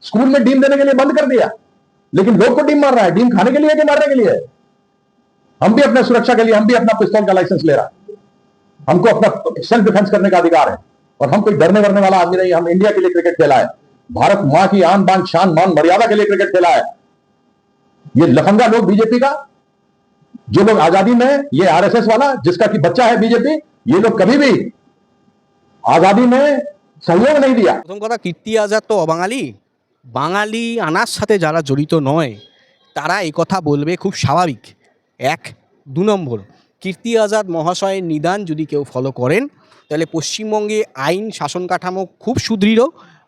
School में deem देने के लिए बंद कर दिया, लेकिन लोग को डीम मार रहा है। डीम खाने के लिए कि मारने के लिए? हम भी अपने सुरक्षा के लिए, हम भी अपना पिस्तौल का लाइसेंस ले रहा है। हमको अपना सेल्फ डिफेंस करने का अधिकार है, और हम कोई डरने वरने वाला आदमी नहीं। हम इंडिया के लिए क्रिकेट खेला है, भारत मां की आन बान शान मान मर्यादा के लिए क्रिकेट खेला है। ये लफंगा लोग बीजेपी का, जो लोग आजादी में, ये आरएसएस वाला जिसका कि बच्चा है बीजेपी, ये लोग कभी भी आजादी में सहयोग नहीं दिया। প্রথম কথা, কীর্তি আজাদ তো অবাঙালি। বাঙালি আনার সাথে যারা জড়িত নয় তারা এই কথা বলবে, খুব স্বাভাবিক। এক। দু নম্বর, কীর্তি আজাদ মহাশয়ের নিদান যদি কেউ ফলো করেন তাহলে পশ্চিমবঙ্গে আইন শাসন কাঠামো খুব সুদৃঢ়।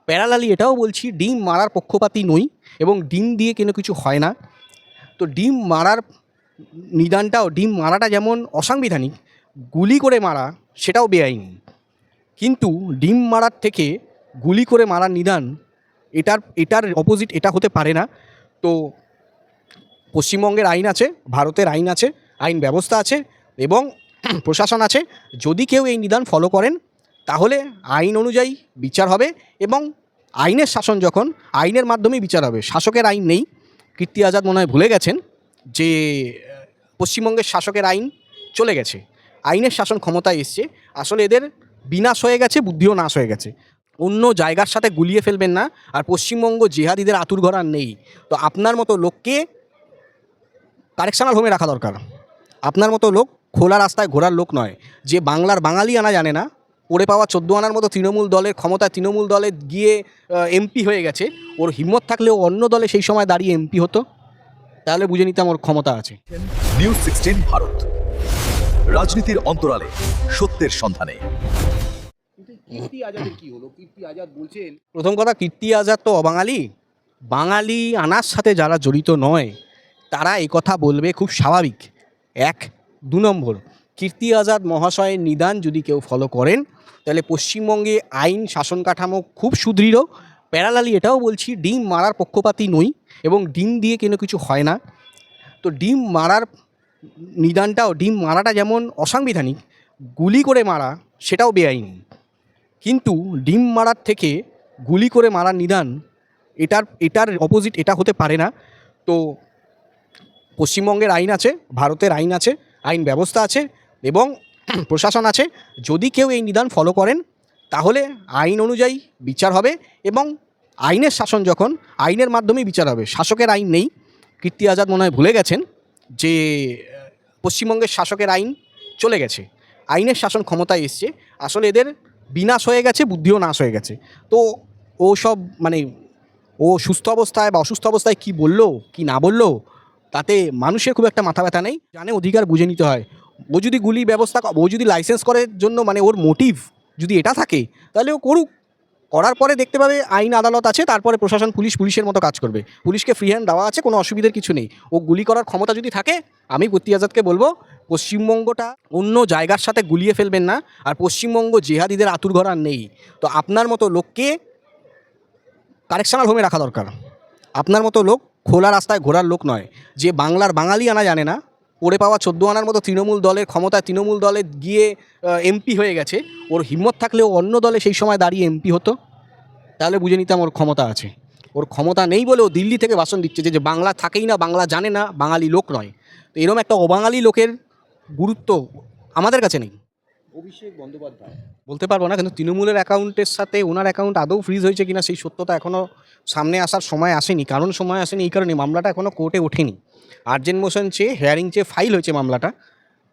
প্যারালালি এটাও বলছি, ডিম মারার পক্ষপাতী নই এবং ডিম দিয়ে কোনো কিছু হয় না। তো ডিম মারার নিদানটাও, ডিম মারাটা যেমন অসাংবিধানিক, গুলি করে মারা সেটাও বেআইনি। কিন্তু ডিম মারার থেকে গুলি করে মারার নিদান, এটার অপোজিট এটা হতে পারে না। তো পশ্চিমবঙ্গের আইন আছে, ভারতের আইন আছে, আইন ব্যবস্থা আছে এবং প্রশাসন আছে। যদি কেউ এই নিদান ফলো করেন তাহলে আইন অনুযায়ী বিচার হবে এবং আইনের শাসন যখন, আইনের মাধ্যমেই বিচার হবে। শাসকের আইন নেই। কীর্তি আজাদ মনে হয় ভুলে গেছেন যে পশ্চিমবঙ্গের শাসকের আইন চলে গেছে, আইনের শাসন ক্ষমতায় এসছে। আসলে এদের বিনাশ হয়ে গেছে, বুদ্ধিও নাশ হয়ে গেছে। অন্য জায়গার সাথে গুলিয়ে ফেলবেন না। আর পশ্চিমবঙ্গ জেহাদিদের আতুরঘর আর নেই। তো আপনার মতো লোককে কারেকশনাল হোমে রাখা দরকার। আপনার মতো লোক খোলা রাস্তায় ঘোরার লোক নয়। যে বাংলার বাঙালি আনা জানে না, পড়ে পাওয়া 14 আনার মতো তৃণমূল দলের ক্ষমতায়, তৃণমূল দলে গিয়ে এমপি হয়ে গেছে। ওর হিম্মত থাকলেও অন্য দলে সেই সময় দাঁড়িয়ে এমপি হতো, তাহলে বুঝে নিতাম ওর ক্ষমতা আছে। নিউজ 16 ভারত, রাজনীতির অন্তরালে সত্যের সন্ধানে। কীর্তি আজাদের কি হলো? কীর্তি আজাদ বলছেন, প্রথম কথা, কীর্তি আজাদ তো অবাঙালি। বাঙালি আনার সাথে যারা জড়িত নয় তারা এই কথা বলবে, খুব স্বাভাবিক। এক। দু নম্বর, কীর্তি আজাদ মহাশয়ের নিদান যদি কেউ ফলো করেন তাহলে পশ্চিমবঙ্গে আইন শাসন কাঠামো খুব সুদৃঢ়। প্যারালালি এটাও বলছি, ডিম মারার পক্ষপাতী নই এবং ডিম দিয়ে কোনো কিছু হয় না। তো ডিম মারার নিদানটাও, ডিম মারাটা যেমন অসাংবিধানিক, গুলি করে মারা সেটাও বেআইনি। কিন্তু ডিম মারার থেকে গুলি করে মারার নিদান, এটার অপোজিট এটা হতে পারে না। তো পশ্চিমবঙ্গের আইন আছে, ভারতের আইন আছে, আইন ব্যবস্থা আছে এবং প্রশাসন আছে। যদি কেউ এই নিদান ফলো করেন তাহলে আইন অনুযায়ী বিচার হবে এবং আইনের শাসন যখন, আইনের মাধ্যমেই বিচার হবে। শাসকের আইন নেই। কীর্তি আজাদ মনে হয় ভুলে গেছেন যে পশ্চিমবঙ্গের শাসকের আইন চলে গেছে, আইনের শাসন ক্ষমতায় এসছে। আসলে এদের বিনাশ হয়ে গেছে, বুদ্ধিও নাশ হয়ে গেছে। তো ও সব মানে, ও সুস্থ অবস্থায় বা অসুস্থ অবস্থায় কি বললো কি না বললো তাতে মানুষের খুব একটা মাথা ব্যথা নেই। জানে অধিকার বুঝে নিতে হয়। ও যদি গুলি ব্যবস্থা, ও যদি লাইসেন্স করার জন্য, মানে ওর মোটিভ যদি এটা থাকে তাহলে ও করুক। করার পরে দেখতে পাবে আইন আদালত আছে, তারপরে প্রশাসন, পুলিশের মতো কাজ করবে। পুলিশকে ফ্রি হ্যান্ড দেওয়া আছে, কোনো অসুবিধার কিছু নেই। ও গুলি করার ক্ষমতা যদি থাকে, আমি কীর্তি আজাদকে বলবো পশ্চিমবঙ্গটা অন্য জায়গার সাথে গুলিয়ে ফেলবেন না। আর পশ্চিমবঙ্গ জেহাদিদের আতুরঘর আর নেই। তো আপনার মতো লোককে কারেকশনাল হোমে রাখা দরকার। আপনার মতো লোক খোলা রাস্তায় ঘোরার লোক নয়। যে বাংলার বাঙালি আনা জানে না, পড়ে পাওয়া 14 আনার মতো তৃণমূল দলের ক্ষমতায়, তৃণমূল দলে গিয়ে এমপি হয়ে গেছে। ওর হিম্মত থাকলেও অন্য দলে সেই সময় দাঁড়িয়ে এমপি হতো, তাহলে বুঝে নিতাম ওর ক্ষমতা আছে। ওর ক্ষমতা নেই বলে ও দিল্লি থেকে ভাষণ দিচ্ছে যে বাংলা থাকেই না, বাংলা জানে না, বাঙালি লোক নয়। তো এরকম একটা অবাঙালি লোকের গুরুত্ব আমাদের কাছে নেই। অভিষেক বন্দ্যোপাধ্যায় বলতে পারবো না, কিন্তু তৃণমূলের অ্যাকাউন্টের সাথে ওনার অ্যাকাউন্ট আদৌ ফ্রিজ হয়েছে কিনা সেই সত্যতা এখনও সামনে আসার সময় আসেনি। কারণ সময় আসেনি এই কারণে, মামলাটা এখনও কোর্টে ওঠেনি। আর্জেন্ট মোশন চেয়ে, হেয়ারিং চেয়ে ফাইল হয়েছে মামলাটা।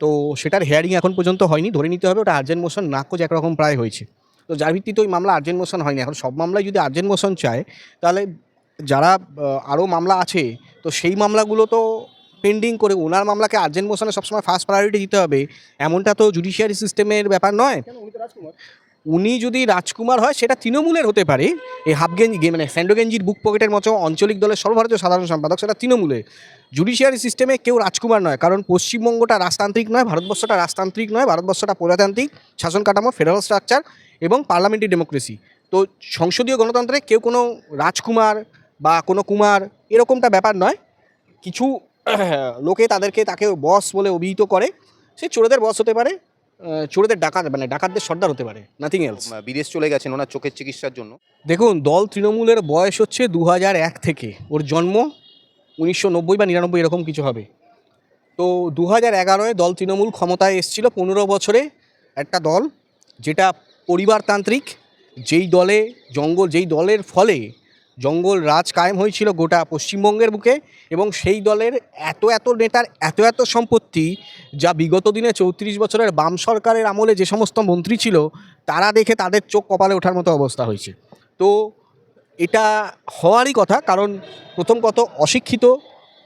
তো সেটার হেয়ারিং এখন পর্যন্ত হয়নি। ধরে নিতে হবে ওটা আর্জেন্ট মোশন নাকচ একরকম প্রায় হয়েছে। তো যার ভিত্তিতে ওই মামলা আর্জেন্ট মোশন হয়নি। এখন সব মামলায় যদি আর্জেন্ট মোশন চায় তাহলে যারা আরও মামলা আছে, তো সেই মামলাগুলো তো পেন্ডিং করে ওনার মামলাকে আর্জেন্ট মোশনে সবসময় ফার্স্ট প্রায়োরিটি দিতে হবে, এমনটা তো জুডিশিয়ারি সিস্টেমের ব্যাপার নয়। উনি যদি রাজকুমার হয় সেটা তৃণমূলের হতে পারে। এই হাফগেঞ্জি, মানে স্যান্ডোগেঞ্জির বুক পকেটের মতো আঞ্চলিক দলের সর্বভারতীয় সাধারণ সম্পাদক, সেটা তৃণমূলের। জুডিশিয়ারি সিস্টেমে কেউ রাজকুমার নয়, কারণ পশ্চিমবঙ্গটা রাজতান্ত্রিক নয়, ভারতবর্ষটা রাজতান্ত্রিক নয়, ভারতবর্ষটা প্রজাতান্ত্রিক শাসন কাঠামো, ফেডারেল স্ট্রাকচার এবং পার্লামেন্টারি ডেমোক্রেসি। তো সংসদীয় গণতন্ত্রে কেউ কোনো রাজকুমার বা কোনো কুমার এরকমটা ব্যাপার নয়। কিছু লোকে তাকে বস বলে অভিহিত করে, সে চোরেদের বস হতে পারে, চোরেদের ডাকাত মানে ডাকাতদের সর্দার হতে পারে, নাথিং এলস। বিদেশ চলে গেছেন ওনার চোখের চিকিৎসার জন্য। দেখুন, দল তৃণমূলের বয়স হচ্ছে 2001 থেকে, ওর জন্ম 1990 বা 99 এরকম কিছু হবে। তো 2011-এ দল তৃণমূল ক্ষমতায় এসেছিল, 15 বছরে একটা দল যেটা পরিবারতান্ত্রিক, যেই দলের ফলে জঙ্গল রাজ কায়েম হয়েছিল গোটা পশ্চিমবঙ্গের বুকে, এবং সেই দলের এত নেতার এত সম্পত্তি, যা বিগত দিনে 34 বছরের বাম সরকারের আমলে যে সমস্ত মন্ত্রী ছিল তারা দেখে তাদের চোখ কপালে ওঠার মতো অবস্থা হয়েছে। তো এটা হওয়ারই কথা, কারণ প্রথম কত অশিক্ষিত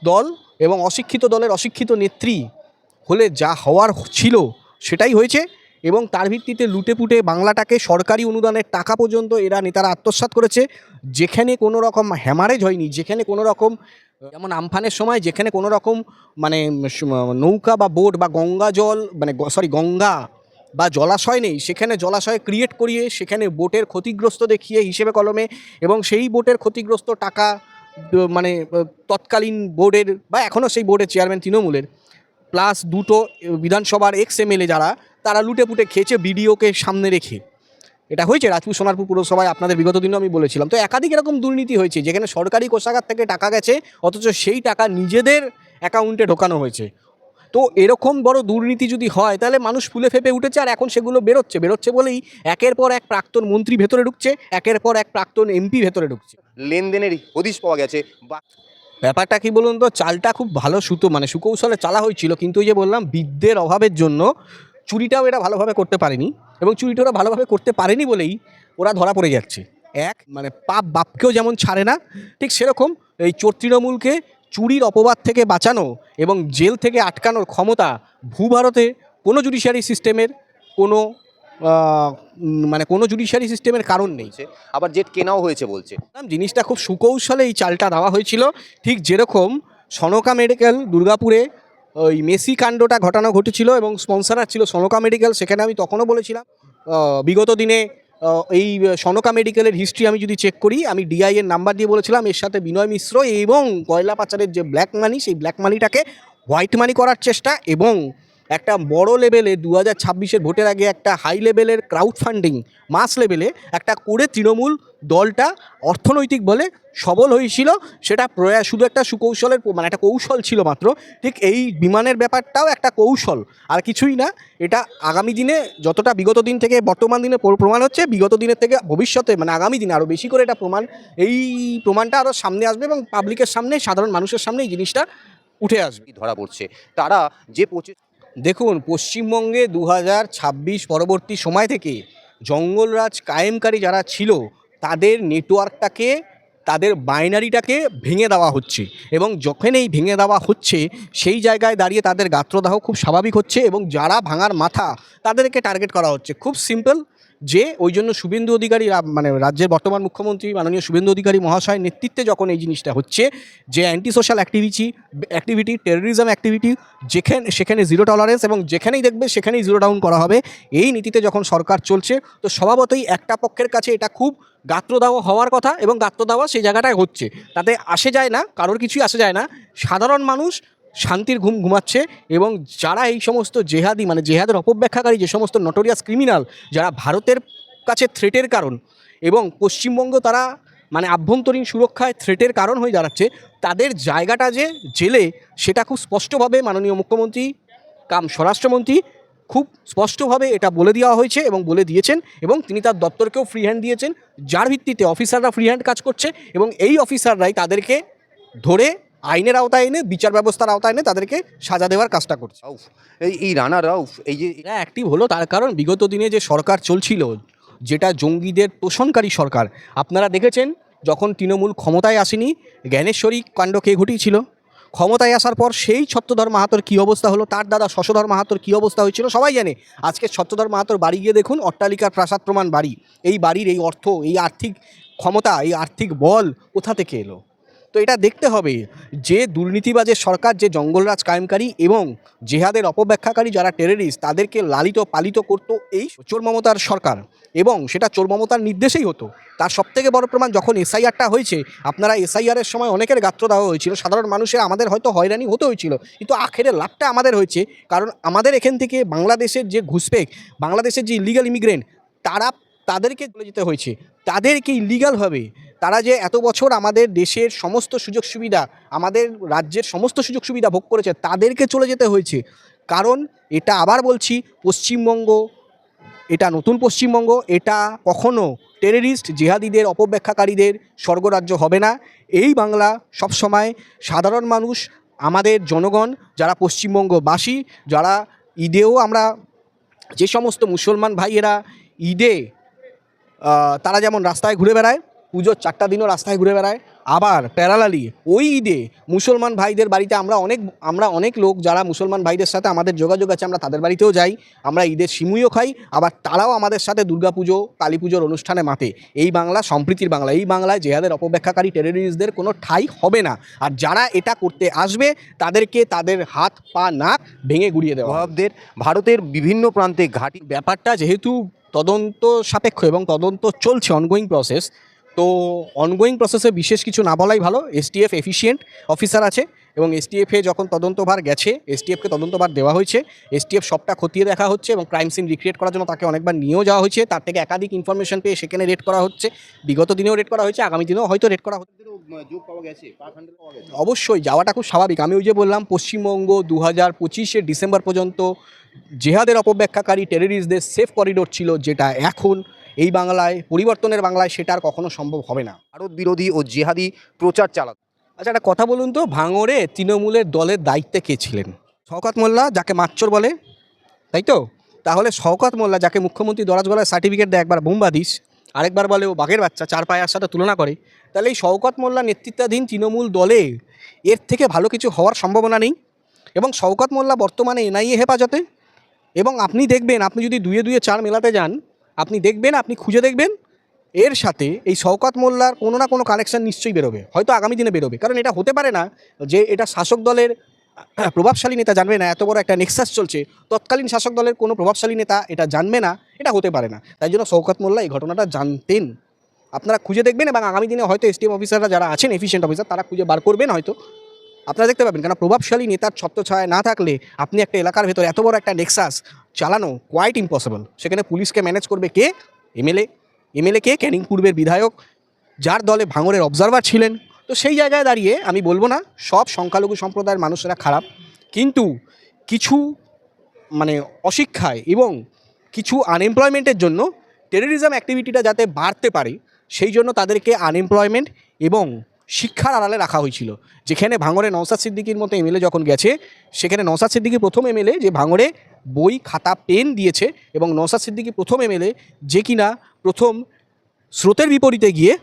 দল এবং অশিক্ষিত দলের অশিক্ষিত নেত্রী হলে যা হওয়ার ছিল সেটাই হয়েছে, এবং তার ভিত্তিতে লুটেপুটে বাংলাটাকে সরকারি অনুদানের টাকা পর্যন্ত এরা নেতারা আত্মসাৎ করেছে। যেখানে কোনো রকম হ্যামারেজ হয়নি, যেখানে কোনো রকম, যেমন আমফানের সময় যেখানে কোনো রকম মানে নৌকা বা বোট বা গঙ্গা বা জলাশয় নেই, সেখানে জলাশয় ক্রিয়েট করিয়ে সেখানে বোটের ক্ষতিগ্রস্ত দেখিয়ে হিসেবে কলমে, এবং সেই বোটের ক্ষতিগ্রস্ত টাকা মানে তৎকালীন বোর্ডের বা এখনও সেই বোর্ডের চেয়ারম্যান তৃণমূলের প্লাস 2টো বিধানসভার XMLA যারা, তারা লুটেপুটে খেয়েছে বিডিওকে সামনে রেখে। এটা হয়েছে রাজপুর সোনারপুর পুরসভায়, আপনাদের বিগত দিনও আমি বলেছিলাম। তো একাধিক এরকম দুর্নীতি হয়েছে যেখানে সরকারি কোষাগার থেকে টাকা গেছে অথচ সেই টাকা নিজেদের অ্যাকাউন্টে ঢোকানো হয়েছে। তো এরকম বড় দুর্নীতি যদি হয় তাহলে মানুষ ফুলে ফেপে উঠেছে, আর এখন সেগুলো বেরোচ্ছে বলেই একের পর এক প্রাক্তন মন্ত্রী ভেতরে ঢুকছে, একের পর এক প্রাক্তন MP ভেতরে ঢুকছে। লেনদেনের হদিশ পাওয়া গেছে। ব্যাপারটা কি বলুন তো, চালটা খুব ভালো সুকৌশলে চালা হয়েছিল, কিন্তু ওই যে বললাম বিদ্যের অভাবের জন্য চুরিটাও এরা ভালোভাবে করতে পারেনি, এবং চুরিটা ওরা ভালোভাবে করতে পারেনি বলেই ওরা ধরা পড়ে যাচ্ছে। মানে পাপ বাপকেও যেমন ছাড়ে না, ঠিক সেরকম এই চোর তৃণমূলকে চুরির অপবাদ থেকে বাঁচানো এবং জেল থেকে আটকানোর ক্ষমতা ভূভারতে কোনো জুডিশিয়ারি সিস্টেমের কারণ নেই। আবার জেট কেনাও হয়েছে বলছে। জিনিসটা খুব সুকৌশলে এই চালটা দেওয়া হয়েছিল, ঠিক যেরকম সনকা মেডিকেল দুর্গাপুরে ওই মেসি কাণ্ডটা ঘটেছিল এবং স্পন্সরার ছিল সনকা মেডিকেল। সেখানে আমি তখনও বলেছিলাম বিগত দিনে এই সনকা মেডিকেলের হিস্ট্রি আমি যদি চেক করি, আমি DI এর নাম্বার দিয়ে বলেছিলাম এর সাথে বিনয় মিশ্র এবং কয়লা পাচারের যে ব্ল্যাক মানি, সেই ব্ল্যাক মানিটাকে হোয়াইট মানি করার চেষ্টা, এবং একটা বড় লেভেলে 2026-এর ভোটের আগে একটা হাই লেভেলের ক্রাউড ফান্ডিং মাস লেভেলে একটা করে তৃণমূল দলটা অর্থনৈতিক বলে সবল হয়েছিল। সেটা শুধু একটা সুকৌশলের মানে একটা কৌশল ছিল মাত্র। ঠিক এই বিমানের ব্যাপারটাও একটা কৌশল, আর কিছুই না। এটা আগামী দিনে যতটা বিগত দিন থেকে বর্তমান দিনে প্রমাণ হচ্ছে, বিগত দিনের থেকে ভবিষ্যতে মানে আগামী দিনে আরও বেশি করে এটা প্রমাণটা আরও সামনে আসবে, এবং পাবলিকের সামনে, সাধারণ মানুষের সামনে এই জিনিসটা উঠে আসবে। ধরা পড়ছে তারা যে দেখুন, পশ্চিমবঙ্গে 2026 পরবর্তী সময় থেকে জঙ্গলরাজ কায়েমকারী যারা ছিল তাদের নেটওয়ার্কটাকে, তাদের বাইনারিটাকে ভেঙে দেওয়া হচ্ছে, এবং যখন এই ভেঙে দেওয়া হচ্ছে সেই জায়গায় দাঁড়িয়ে তাদের গাত্রদাহ খুব স্বাভাবিক হচ্ছে, এবং যারা ভাঙার মাথা তাদেরকে টার্গেট করা হচ্ছে। খুব সিম্পল, যে ওই জন্য শুভেন্দু অধিকারী মানে রাজ্যের বর্তমান মুখ্যমন্ত্রী মাননীয় শুভেন্দু অধিকারী মহাশয়ের নেতৃত্বে যখন এই জিনিসটা হচ্ছে, যে anti social activity terrorism activity সেখানে জিরো টলারেন্স, এবং যেখানেই দেখবে সেখানেই জিরো ডাউন করা হবে, এই নীতিতে যখন সরকার চলছে, তো স্বভাবতই একটা পক্ষের কাছে এটা খুব গাত্রদাহ হওয়ার কথা, এবং গাত্রদাহ সেই জায়গাটায় হচ্ছে। তাতে আসে যায় না, কারোর কিছুই আসে যায় না। সাধারণ মানুষ শান্তির ঘুমাচ্ছে, এবং যারা এই সমস্ত জেহাদি মানে জেহাদের অপব্যাখ্যাকারী, যে সমস্ত নটোরিয়াস ক্রিমিনাল যারা ভারতের কাছে থ্রেটের কারণ, এবং পশ্চিমবঙ্গ তারা মানে আভ্যন্তরীণ সুরক্ষায় থ্রেটের কারণ হয়ে দাঁড়াচ্ছে, তাদের জায়গাটা যে জেলে, সেটা খুব স্পষ্টভাবে মাননীয় মুখ্যমন্ত্রী কাম স্বরাষ্ট্রমন্ত্রী খুব স্পষ্টভাবে এটা বলে দেওয়া হয়েছে এবং বলে দিয়েছেন, এবং তিনি তার দপ্তরকেও ফ্রি হ্যান্ড দিয়েছেন, যার ভিত্তিতে অফিসাররা ফ্রি হ্যান্ড কাজ করছে, এবং এই অফিসাররাই তাদেরকে ধরে আইনের আওতায় এনে, বিচার ব্যবস্থার আওতায় এনে তাদেরকে সাজা দেওয়ার কাজটা করছে। এই রানা রাউফ এই যে এরা অ্যাক্টিভ হলো তার কারণ বিগত দিনে যে সরকার চলছিল, যেটা জঙ্গিদের তোষণকারী সরকার, আপনারা দেখেছেন যখন তৃণমূল ক্ষমতায় আসেনি জ্ঞানেশ্বরী কাণ্ড কে ঘটিয়েছিল, ক্ষমতায় আসার পর সেই ছত্রধর মাহাতোর কী অবস্থা হলো, তার দাদা শশধর মাহাতোর কী অবস্থা হয়েছিল সবাই জানে। আজকে ছত্রধর মাহাতোর বাড়ি গিয়ে দেখুন, অট্টালিকার প্রাসাদ প্রমাণ বাড়ি। এই বাড়ির এই অর্থ, এই আর্থিক ক্ষমতা, এই আর্থিক বল কোথা থেকে এলো? তো এটা দেখতে হবে যে দুর্নীতিবাজের সরকার, যে জঙ্গলরাজ কায়েমকারী এবং জেহাদের অপব্যাখ্যাকারী যারা টেররিস্ট, তাদেরকে লালিত পালিত করতো এই চোর মমতার সরকার। এবং সেটা চোর মমতার নির্দেশেই হতো। তার সবথেকে বড় প্রমাণ যখন এসআইআরটা হয়েছে, আপনারা এসআইআরের সময় অনেকের গাত্র দেওয়া হয়েছিল, সাধারণ মানুষের আমাদের হয়তো হয়রানি হতে হয়েছিল, কিন্তু আখেরে লাভটা আমাদের হয়েছে, কারণ আমাদের এখান থেকে বাংলাদেশের যে ঘুষপেক, বাংলাদেশের যে ইলিগাল ইমিগ্রেন্ট, তাদেরকে চলে যেতে হয়েছে। তাদেরকে ইলিগালভাবে তারা যে এত বছর আমাদের দেশের সমস্ত সুযোগ সুবিধা, আমাদের রাজ্যের সমস্ত সুযোগ সুবিধা ভোগ করেছে, তাদেরকে চলে যেতে হয়েছে। কারণ এটা আবার বলছি, পশ্চিমবঙ্গ এটা নতুন পশ্চিমবঙ্গ, এটা কখনো টেররিস্ট জিহাদিদের অপব্যাখ্যাকারীদের স্বর্গরাজ্য হবে না। এই বাংলা সবসময় সাধারণ মানুষ, আমাদের জনগণ যারা পশ্চিমবঙ্গবাসী, যারা ঈদেও আমরা যে সমস্ত মুসলমান ভাইয়েরা ঈদে তারা যেমন রাস্তায় ঘুরে বেড়ায়, পুজোর 4টা দিনও রাস্তায় ঘুরে বেড়ায়, আবার প্যারালালি ওই ঈদে মুসলমান ভাইদের বাড়িতে আমরা অনেক লোক যারা মুসলমান ভাইদের সাথে আমাদের যোগাযোগ আছে, আমরা তাদের বাড়িতেও যাই, আমরা ঈদের সিমুইও খাই, আবার তারাও আমাদের সাথে দুর্গাপুজো কালী পুজোর অনুষ্ঠানে মাতে। এই বাংলা সম্প্রীতির বাংলা, এই বাংলায় জেহাদের অপব্যাখ্যাকারী টেররিস্টদের কোনো ঠাঁই হবে না। আর যারা এটা করতে আসবে তাদেরকে তাদের হাত পা নাক ভেঙে গুড়িয়ে দেওয়া হবে। ভারতের বিভিন্ন প্রান্তে ঘাঁটি ব্যাপারটা যেহেতু তদন্ত সাপেক্ষ এবং তদন্ত চলছে, অনগোয়িং প্রসেস, তো অনগোয়িং প্রসেসে বিশেষ কিছু না বলাই ভালো। এসটিএফ এফিশিয়েন্ট অফিসার আছে এবং এসটিএফে যখন তদন্তভার গেছে, এসটিএফকে তদন্তভার দেওয়া হয়েছে, এসটিএফ সবটা খতিয়ে দেখা হচ্ছে এবং ক্রাইম সিন রিক্রিয়েট করার জন্য তাকে অনেকবার নিয়েও যাওয়া হয়েছে, তার থেকে একাধিক ইনফরমেশন পেয়ে সেখানে রেড করা হচ্ছে। বিগত দিনেও রেড করা হয়েছে, আগামী দিনেও হয়তো রেড করা হচ্ছে। যোগ পাওয়া গেছে, পাওয়া গেছে। অবশ্যই যাওয়াটা খুব স্বাভাবিক। আমি ওই যে বললাম, পশ্চিমবঙ্গ 2025 ডিসেম্বর পর্যন্ত জেহাদের অপব্যাখ্যাকারী টেররিস্টদের সেফ করিডোর ছিল, যেটা এখন এই বাংলায়, পরিবর্তনের বাংলায় সেটা আর কখনো সম্ভব হবে না। ভারত বিরোধী ও জিহাদি প্রচার চালাতো। আচ্ছা, একটা কথা বলুন তো, ভাঙড়ে তৃণমূলের দলের দায়িত্বে কে ছিলেন? শওকত মোল্লা, যাকে মাচ্চর বলে, তাই তো? তাহলে শওকত মোল্লা, যাকে মুখ্যমন্ত্রী দরাজ গলায় সার্টিফিকেট দেয়, একবার বোমবাদিস, আরেকবার বলে ও বাঘের বাচ্চা, 4 পায়ের সাথে তুলনা করে, তাহলে এই শওকত মোল্লা নেতৃত্বাধীন তৃণমূল দলে এর থেকে ভালো কিছু হওয়ার সম্ভাবনা নেই। এবং শওকত মোল্লা বর্তমানে এনআইএ হেফাজতে, এবং আপনি দেখবেন, আপনি যদি 2-2 4 মেলাতে যান, আপনি দেখবেন, আপনি খুঁজে দেখবেন, এর সাথে এই শওকত মোল্লার কোনো না কোনো কানেকশন নিশ্চয়ই বেরোবে, হয়তো আগামী দিনে বেরোবে। কারণ এটা হতে পারে না যে এটা শাসক দলের প্রভাবশালী নেতা জানবে না, এত বড় একটা নেক্সাস চলছে, তৎকালীন শাসক দলের কোনো প্রভাবশালী নেতা এটা জানবে না, এটা হতে পারে না। তাই জন্য শওকত মোল্লা এই ঘটনাটা জানতেন। আপনারা খুঁজে দেখবেন এবং আগামী দিনে হয়তো এসটিএফ অফিসাররা যারা আছেন, এফিশিয়েন্ট অফিসার, তারা খুঁজে বার করবেন, হয়তো আপনারা দেখতে পাবেন। কারণ প্রভাবশালী নেতার ছত্রছায়া না থাকলে আপনি একটা এলাকার ভেতর এত বড় একটা নেক্সাস চালানো কোয়াইট ইম্পসিবল। সেখানে পুলিশকে ম্যানেজ করবে কে? এমএলএ কে? ক্যানিং পূর্বের বিধায়ক, যার দলে ভাঙড়ের অবজারভার ছিলেন। তো সেই জায়গায় দাঁড়িয়ে আমি বলবো না সব সংখ্যালঘু সম্প্রদায়ের মানুষেরা খারাপ, কিন্তু কিছু অশিক্ষায় এবং কিছু আনএমপ্লয়মেন্টের জন্য টেররিজম অ্যাক্টিভিটিটা যাতে বাড়তে পারে, সেই জন্য তাদেরকে আনএমপ্লয়মেন্ট এবং শিক্ষার আড়ালে রাখা হয়েছিল। যেখানে ভাঙড়ে নওশাদ সিদ্দিকীর মতো এমএলএ যখন গেছে, সেখানে নওশাদ সিদ্দিকী প্রথম এমএলএ যে ভাঙড়ে বই খাতা পেন দিয়েছে, এবং নওশাদ সিদ্দিকী প্রথম এমএলএ যে কিনা প্রথম স্রোতের বিপরীতে গিয়ে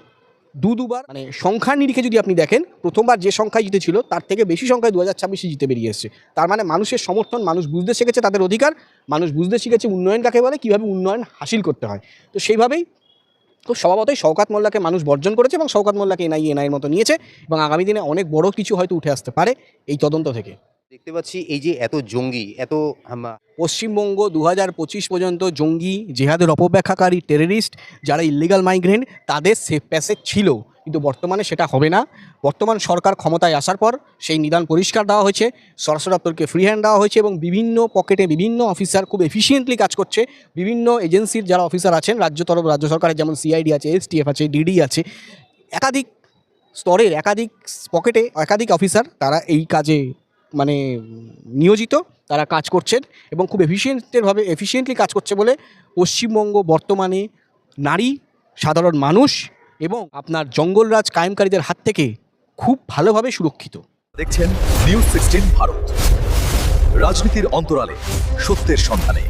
দুবার সংখ্যার নিরিখে যদি আপনি দেখেন, প্রথমবার যে সংখ্যায় জিতেছিল তার থেকে বেশি সংখ্যায় 2026 জিতে বেরিয়ে এসছে। তার মানে মানুষের সমর্থন, মানুষ বুঝতে শিখেছে তাদের অধিকার, মানুষ বুঝতে শিখেছে উন্নয়ন কাকে বলে, কীভাবে উন্নয়ন হাসিল করতে হয়। তো সেইভাবেই খুব স্বভাবতই শওকত মোল্লাকে মানুষ বর্জন করেছে এবং শওকত মোল্লাকে এনআইএর মতো নিয়েছে, এবং আগামী দিনে অনেক বড় কিছু হয়তো উঠে আসতে পারে এই তদন্ত থেকে। দেখতে পাচ্ছি এই যে এত জঙ্গি, এত পশ্চিমবঙ্গ 2025 পর্যন্ত জঙ্গি, জেহাদের অপব্যাখ্যাকারী, টেররিস্ট, যারা ইলিগাল মাইগ্রেন্ট, তাদের সেফ প্যাসেজ ছিল, কিন্তু বর্তমানে সেটা হবে না। বর্তমান সরকার ক্ষমতায় আসার পর সেই নিদান পরিষ্কার দেওয়া হয়েছে, স্বরাষ্ট্র দপ্তরকে ফ্রি হ্যান্ড দেওয়া হয়েছে, এবং বিভিন্ন পকেটে বিভিন্ন অফিসার খুব এফিসিয়েন্টলি কাজ করছে। বিভিন্ন এজেন্সির যারা অফিসার আছেন রাজ্য সরকারের, যেমন সিআইডি আছে, এসটিএফ আছে, ডিডি আছে, একাধিক স্তরের একাধিক পকেটে একাধিক অফিসার, তারা এই কাজে নিয়োজিত, তারা কাজ করছেন এবং খুব এফিসিয়েন্টলি কাজ করছে বলে পশ্চিমবঙ্গ বর্তমানে নারী, সাধারণ মানুষ এবং আপনার জঙ্গলরাজ কায়েমকারীদের হাত থেকে খুব ভালোভাবে সুরক্ষিত। দেখছেন নিউজ 16 ভারত, রাজনীতির অন্তরালে সত্যের সন্ধানে।